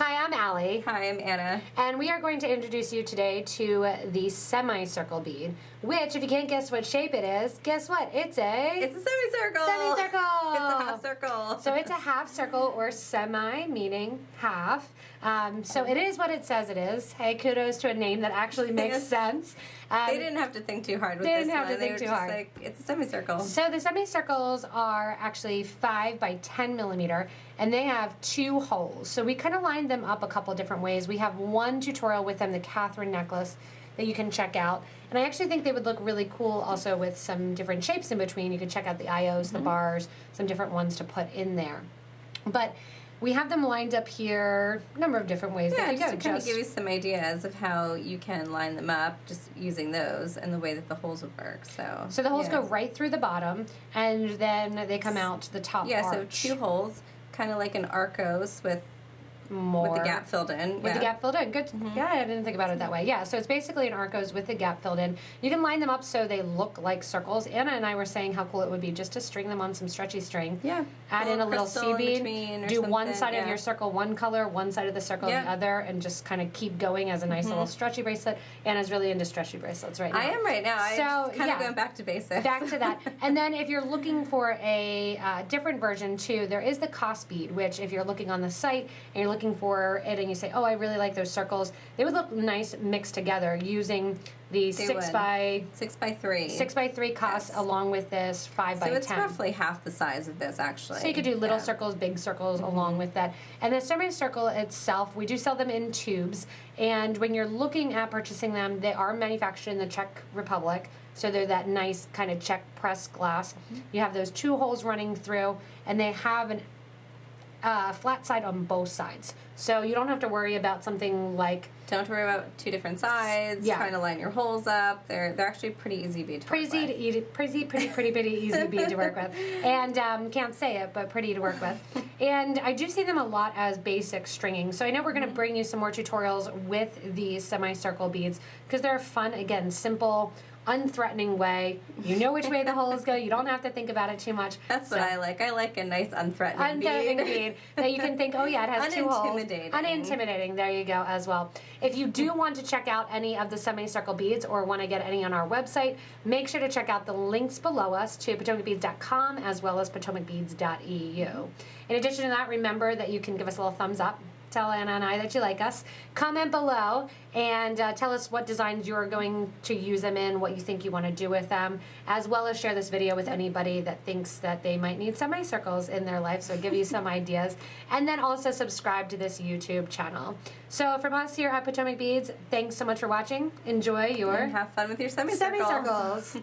Hi, I'm Allie. Hi, I'm Anna. And we are going to introduce you today to the semicircle bead, which, if you can't guess what shape it is, guess what? It's a semicircle. Semicircle. It's a half circle. So it's a half circle, or semi, meaning half. So it is what it says it is. Hey, kudos to a name that actually makes sense. They didn't have to think too hard with this one. They didn't have to think too hard. Like, it's a semicircle. So the semicircles are actually 5 by 10 millimeter, and they have 2 holes. So we kind of lined them up a couple different ways. We have one tutorial with them, the Catherine necklace, that you can check out. And I actually think they would look really cool also with some different shapes in between. You could check out the IOs, the bars, some different ones to put in there. But we have them lined up here a number of different ways. Yeah, just to kind of give you some ideas of how you can line them up just using those and the way that the holes would work. So the holes go right through the bottom, and then they come out the top arch. So 2 holes, kind of like an Arcos with the gap filled in. With the gap filled in. Good. Yeah, I didn't think about it that way. Yeah, so it's basically an Arcos with the gap filled in. You can line them up so they look like circles. Anna and I were saying how cool it would be just to string them on some stretchy string. Yeah. Add in a little C bead. Do one side of your circle one color, one side of the circle the other, and just kind of keep going as a nice little stretchy bracelet. Anna's really into stretchy bracelets right now. I am right now. I'm kind of going back to basics. Back to that. And then if you're looking for a different version too, there is the cost bead, which if you're looking on the site and you're looking for it and you say, oh, I really like those circles, they would look nice mixed together using the 6 by 3 cost along with this 5 by 10. So it's roughly half the size of this, actually. So you could do little circles, big circles along with that. And the semicircle itself, we do sell them in tubes. And when you're looking at purchasing them, they are manufactured in the Czech Republic. So they're that nice kind of Czech pressed glass. You have those 2 holes running through, and they have an flat side on both sides. So you don't have to worry about something like... Don't have to worry about 2 different sides, trying to line your holes up. They're actually pretty easy bead to work with. Pretty easy bead to work with. And can't say it, but pretty to work with. And I do see them a lot as basic stringing. So I know we're going to bring you some more tutorials with these semicircle beads because they're fun, again, simple, unthreatening way. You know which way the holes go. You don't have to think about it too much. That's what I like. I like a nice unthreatening bead. That you can think, oh yeah, it has 2 holes. Unintimidating. Unintimidating. There you go as well. If you do want to check out any of the semicircle beads or want to get any on our website, make sure to check out the links below us to potomacbeads.com as well as potomacbeads.eu. In addition to that, remember that you can give us a little thumbs up. Tell Anna and I that you like us. Comment below and tell us what designs you're going to use them in, what you think you want to do with them, as well as share this video with anybody that thinks that they might need semicircles in their life, so give you some ideas. And then also subscribe to this YouTube channel. So from us here at Potomac Beads, thanks so much for watching. Enjoy your... And have fun with your semicircles.